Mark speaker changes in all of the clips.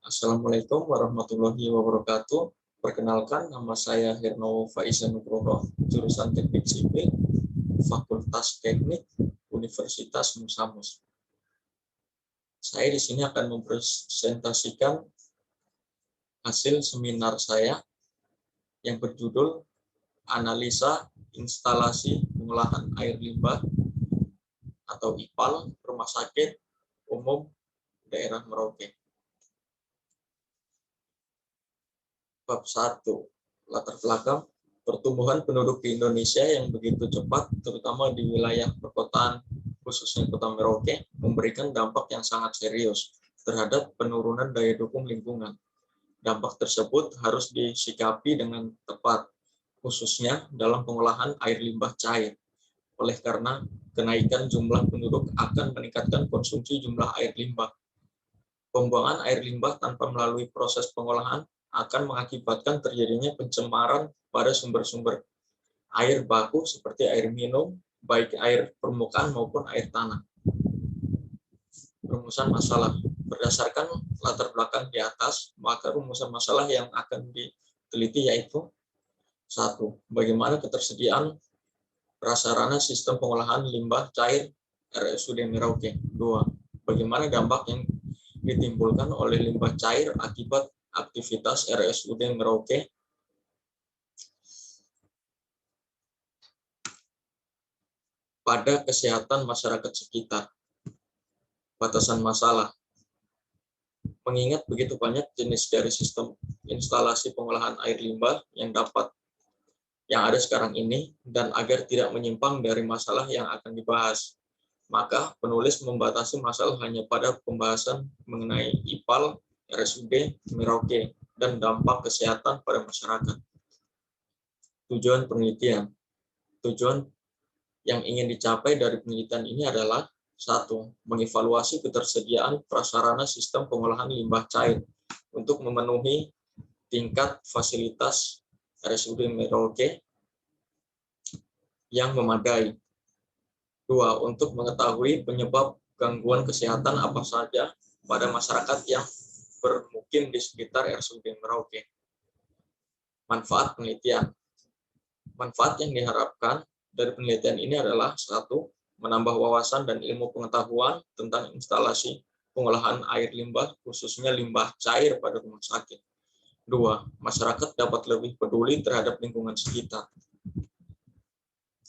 Speaker 1: Assalamualaikum warahmatullahi wabarakatuh. Perkenalkan, nama saya Herno Faizan Nugroho, jurusan Teknik Sipil, Fakultas Teknik, Universitas Musa Mus. Saya di sini akan mempresentasikan hasil seminar saya yang berjudul Analisa Instalasi Pengolahan Air Limbah atau IPAL Rumah Sakit Umum Daerah Merauke. Bab 1. Latar belakang pertumbuhan penduduk di Indonesia yang begitu cepat, terutama di wilayah perkotaan, khususnya Kota Merauke, memberikan dampak yang sangat serius terhadap penurunan daya dukung lingkungan. Dampak tersebut harus disikapi dengan tepat, khususnya dalam pengolahan air limbah cair. Oleh karena kenaikan jumlah penduduk akan meningkatkan konsumsi jumlah air limbah. Pembuangan air limbah tanpa melalui proses pengolahan akan mengakibatkan terjadinya pencemaran pada sumber-sumber air baku seperti air minum, baik air permukaan maupun air tanah. Rumusan masalah. Berdasarkan latar belakang di atas, maka rumusan masalah yang akan diteliti yaitu 1. Bagaimana ketersediaan prasarana sistem pengolahan limbah cair RSUD Merauke. 2. Bagaimana dampak yang ditimbulkan oleh limbah cair akibat aktivitas RSUD Merauke. Pada kesehatan masyarakat sekitar. Batasan masalah. Mengingat begitu banyak jenis dari sistem instalasi pengolahan air limbah yang ada sekarang ini, dan agar tidak menyimpang dari masalah yang akan dibahas, maka penulis membatasi masalah hanya pada pembahasan mengenai IPAL RSUD Merauke dan dampak kesehatan pada masyarakat. Tujuan penelitian. Tujuan yang ingin dicapai dari penelitian ini adalah 1. Mengevaluasi ketersediaan prasarana sistem pengolahan limbah cair untuk memenuhi tingkat fasilitas RSUD Merauke yang memadai. 2. Untuk mengetahui penyebab gangguan kesehatan apa saja pada masyarakat yang bermukim di sekitar RSUD Merauke. Manfaat penelitian. Manfaat yang diharapkan dari penelitian ini adalah 1. Menambah wawasan dan ilmu pengetahuan tentang instalasi pengolahan air limbah, khususnya limbah cair pada rumah sakit. 2. Masyarakat dapat lebih peduli terhadap lingkungan sekitar.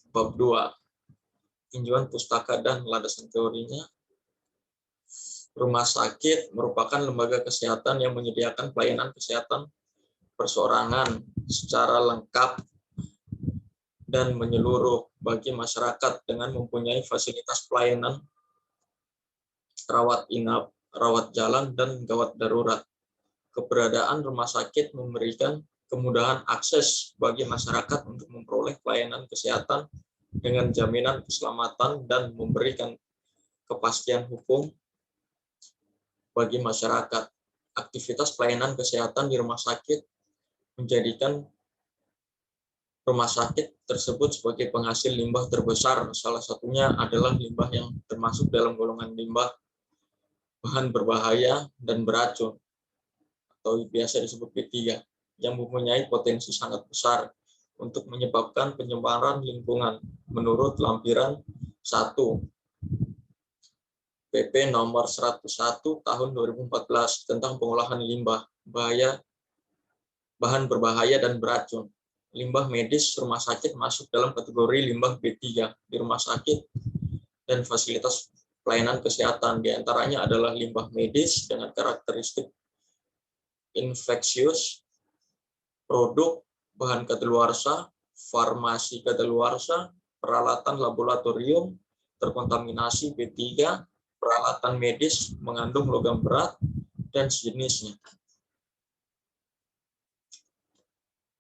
Speaker 1: Bab 2. Tinjauan pustaka dan landasan teorinya. Rumah sakit merupakan lembaga kesehatan yang menyediakan pelayanan kesehatan perseorangan secara lengkap dan menyeluruh bagi masyarakat dengan mempunyai fasilitas pelayanan rawat inap, rawat jalan, dan gawat darurat. Keberadaan rumah sakit memberikan kemudahan akses bagi masyarakat untuk memperoleh pelayanan kesehatan dengan jaminan keselamatan dan memberikan kepastian hukum bagi masyarakat. Aktivitas pelayanan kesehatan di rumah sakit menjadikan rumah sakit tersebut sebagai penghasil limbah terbesar. Salah satunya adalah limbah yang termasuk dalam golongan limbah bahan berbahaya dan beracun, atau biasa disebut B3, yang mempunyai potensi sangat besar untuk menyebabkan pencemaran lingkungan menurut lampiran 1 PP nomor 101 tahun 2014 tentang pengolahan limbah bahan berbahaya dan beracun. Limbah medis rumah sakit masuk dalam kategori limbah B3 di rumah sakit dan fasilitas pelayanan kesehatan. Di antaranya adalah limbah medis dengan karakteristik infeksius, produk bahan kadaluarsa, farmasi kadaluarsa, peralatan laboratorium terkontaminasi B3, peralatan medis mengandung logam berat, dan sejenisnya.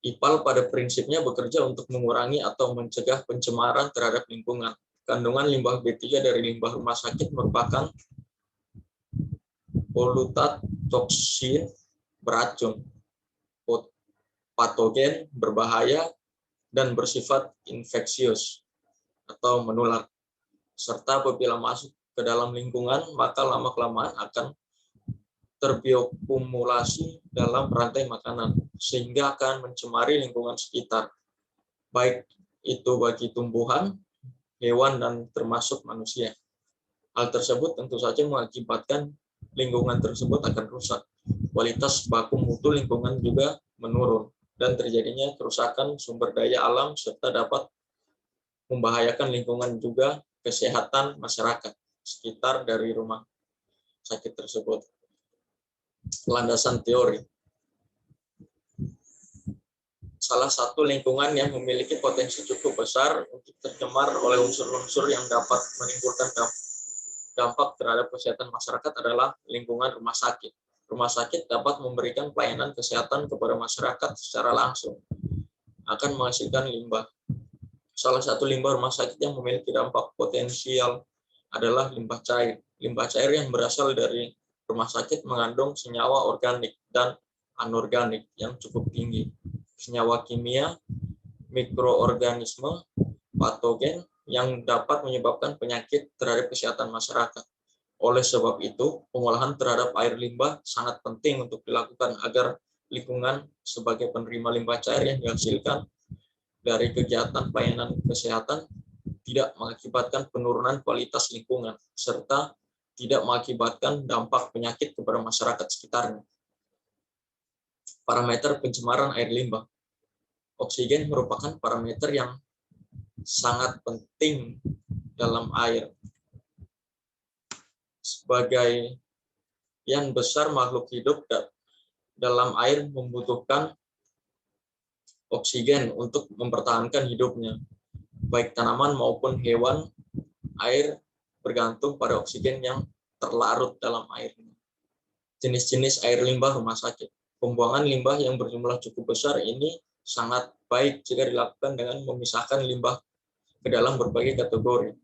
Speaker 1: IPAL pada prinsipnya bekerja untuk mengurangi atau mencegah pencemaran terhadap lingkungan. Kandungan limbah B3 dari limbah rumah sakit merupakan polutan toksin beracun, patogen berbahaya, dan bersifat infeksius atau menular. Serta apabila masuk ke dalam lingkungan, maka lama-kelamaan akan terbiokumulasi dalam rantai makanan, sehingga akan mencemari lingkungan sekitar, baik itu bagi tumbuhan, hewan, dan termasuk manusia. Hal tersebut tentu saja mengakibatkan lingkungan tersebut akan rusak. Kualitas baku mutu lingkungan juga menurun, dan terjadinya kerusakan sumber daya alam serta dapat membahayakan lingkungan juga kesehatan masyarakat sekitar dari rumah sakit tersebut. Landasan teori. Salah satu lingkungan yang memiliki potensi cukup besar untuk tercemar oleh unsur-unsur yang dapat menimbulkan dampak terhadap kesehatan masyarakat adalah lingkungan rumah sakit. Rumah sakit dapat memberikan pelayanan kesehatan kepada masyarakat secara langsung, akan menghasilkan limbah. Salah satu limbah rumah sakit yang memiliki dampak potensial adalah limbah cair. Limbah cair yang berasal dari rumah sakit mengandung senyawa organik dan anorganik yang cukup tinggi, senyawa kimia, mikroorganisme, patogen yang dapat menyebabkan penyakit terhadap kesehatan masyarakat. Oleh sebab itu, pengolahan terhadap air limbah sangat penting untuk dilakukan agar lingkungan sebagai penerima limbah cair yang dihasilkan dari kegiatan pelayanan kesehatan tidak mengakibatkan penurunan kualitas lingkungan, serta tidak mengakibatkan dampak penyakit kepada masyarakat sekitarnya. Parameter pencemaran air limbah. Oksigen merupakan parameter yang sangat penting dalam air. Sebagai yang besar makhluk hidup dalam air membutuhkan oksigen untuk mempertahankan hidupnya. Baik tanaman maupun hewan, air bergantung pada oksigen yang terlarut dalam air. Jenis-jenis air limbah rumah sakit. Pembuangan limbah yang berjumlah cukup besar ini sangat baik jika dilakukan dengan memisahkan limbah ke dalam berbagai kategori.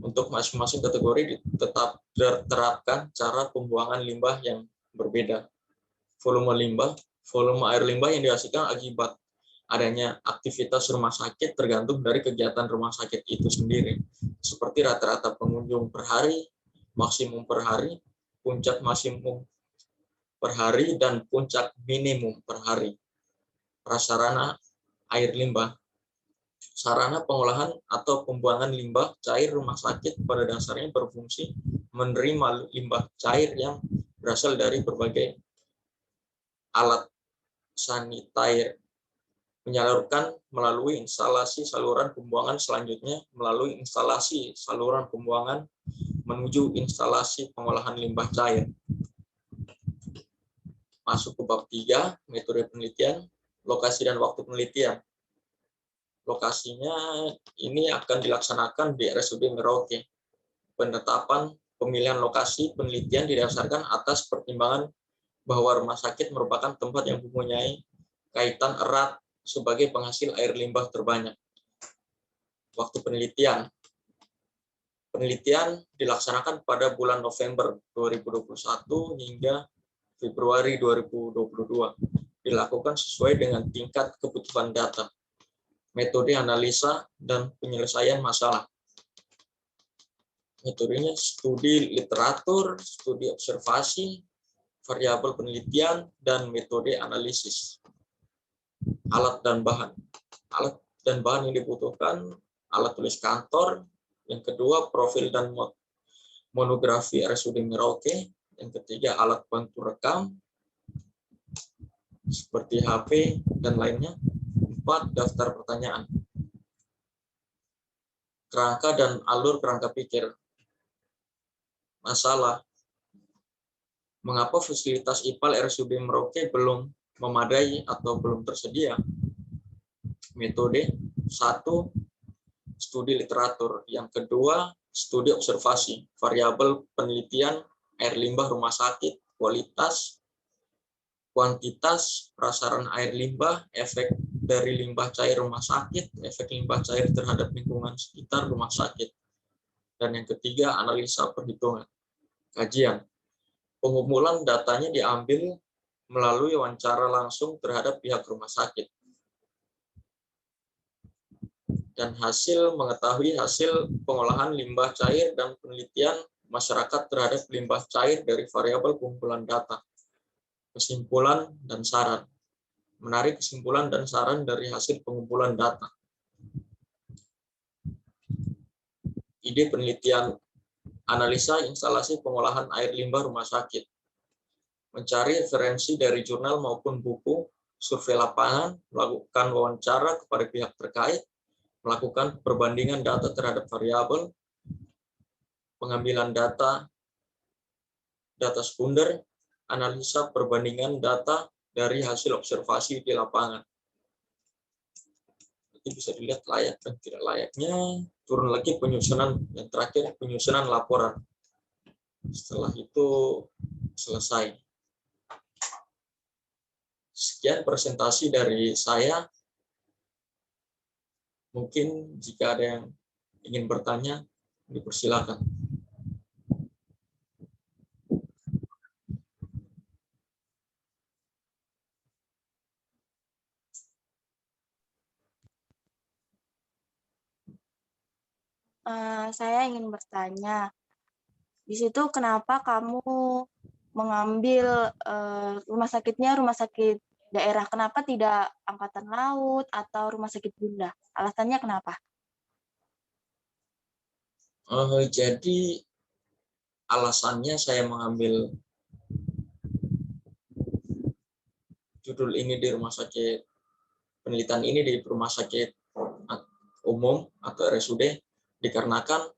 Speaker 1: Untuk masing-masing kategori tetap diterapkan cara pembuangan limbah yang berbeda. Volume air limbah yang dihasilkan akibat adanya aktivitas rumah sakit tergantung dari kegiatan rumah sakit itu sendiri, seperti rata-rata pengunjung per hari, maksimum per hari, puncak maksimum per hari, dan puncak minimum per hari. Prasarana air limbah. Sarana pengolahan atau pembuangan limbah cair rumah sakit pada dasarnya berfungsi menerima limbah cair yang berasal dari berbagai alat sanitair, menyalurkan melalui instalasi saluran pembuangan selanjutnya melalui instalasi saluran pembuangan menuju instalasi pengolahan limbah cair. Masuk ke bab 3, metode penelitian, lokasi dan waktu penelitian. Lokasinya ini akan dilaksanakan di RSUD Merauke. Penetapan pemilihan lokasi penelitian didasarkan atas pertimbangan bahwa rumah sakit merupakan tempat yang mempunyai kaitan erat sebagai penghasil air limbah terbanyak. Waktu penelitian. Penelitian dilaksanakan pada bulan November 2021 hingga Februari 2022. Dilakukan sesuai dengan tingkat kebutuhan data. Metode analisa dan penyelesaian masalah. Metodenya studi literatur, studi observasi, variabel penelitian, dan metode analisis. Alat dan bahan. Alat dan bahan yang dibutuhkan, alat tulis kantor. Yang kedua, profil dan monografi RSUD Merauke. Yang ketiga, alat bantu rekam, seperti HP dan lainnya. 4, daftar pertanyaan. Kerangka dan alur kerangka pikir. Masalah. Mengapa fasilitas IPAL RSUD Merauke belum memadai atau belum tersedia? Metode. 1, studi literatur. Yang kedua, studi observasi, variabel penelitian air limbah rumah sakit, kualitas, kuantitas, prasarana air limbah, efek dari limbah cair rumah sakit, efek limbah cair terhadap lingkungan sekitar rumah sakit. Dan yang ketiga, analisa perhitungan. Kajian. Pengumpulan datanya diambil melalui wawancara langsung terhadap pihak rumah sakit. Dan hasil mengetahui hasil pengolahan limbah cair dan penelitian masyarakat terhadap limbah cair dari variabel kumpulan data, kesimpulan, dan saran. Menarik kesimpulan dan saran dari hasil pengumpulan data. Ide penelitian analisa instalasi pengolahan air limbah rumah sakit. Mencari referensi dari jurnal maupun buku, survei lapangan, melakukan wawancara kepada pihak terkait, melakukan perbandingan data terhadap variabel, pengambilan data sekunder, analisa perbandingan data dari hasil observasi di lapangan. Nanti bisa dilihat layak dan tidak layaknya. Turun lagi penyusunan, yang terakhir penyusunan laporan. Setelah itu selesai. Sekian presentasi dari saya. Mungkin jika ada yang ingin bertanya, dipersilakan.
Speaker 2: Saya ingin bertanya, di situ kenapa kamu mengambil rumah sakitnya rumah sakit daerah? Kenapa tidak Angkatan Laut atau Rumah Sakit Bunda? Alasannya kenapa?
Speaker 1: Jadi alasannya saya mengambil judul ini di rumah sakit, penelitian ini di rumah sakit umum atau RSUD, dikarenakan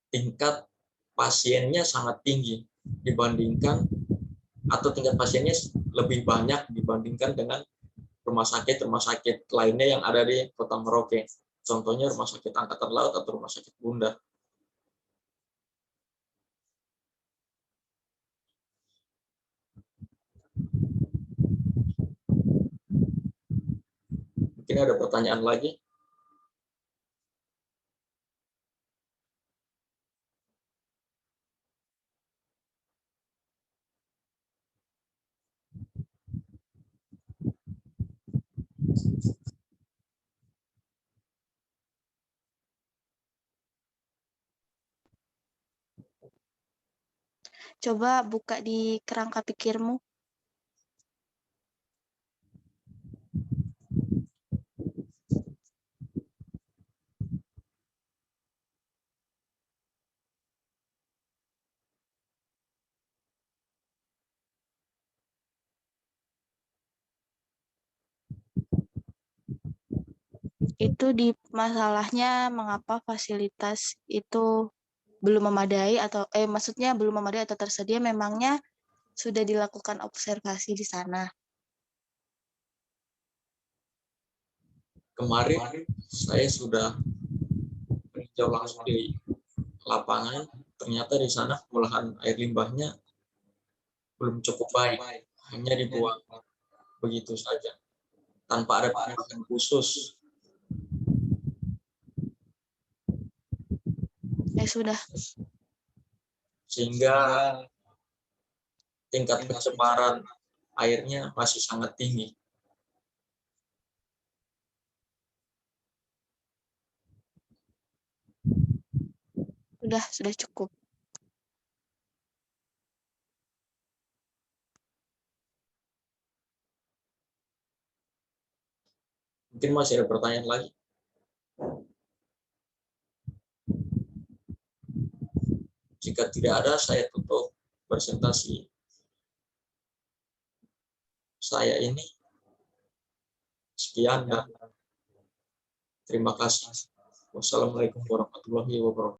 Speaker 1: tingkat pasiennya sangat tinggi dibandingkan, atau tingkat pasiennya lebih banyak dibandingkan dengan rumah sakit lainnya yang ada di Kota Merauke. Contohnya Rumah Sakit Angkatan Laut atau Rumah Sakit Bunda. Mungkin ada pertanyaan lagi?
Speaker 2: Coba buka di kerangka pikirmu. Itu di masalahnya mengapa fasilitas itu belum memadai atau maksudnya belum memadai atau tersedia, memangnya sudah dilakukan observasi di sana.
Speaker 1: Kemarin saya sudah meninjau langsung di lapangan, ternyata di sana pengolahan air limbahnya belum cukup baik, hanya dibuang begitu saja tanpa ada penanganan khusus.
Speaker 2: Sudah.
Speaker 1: Sehingga tingkat pencemaran airnya masih sangat tinggi.
Speaker 2: Sudah cukup.
Speaker 1: Mungkin masih ada pertanyaan lagi? Jika tidak ada, saya tutup presentasi saya ini. Sekian dan terima kasih. Wassalamualaikum warahmatullahi wabarakatuh.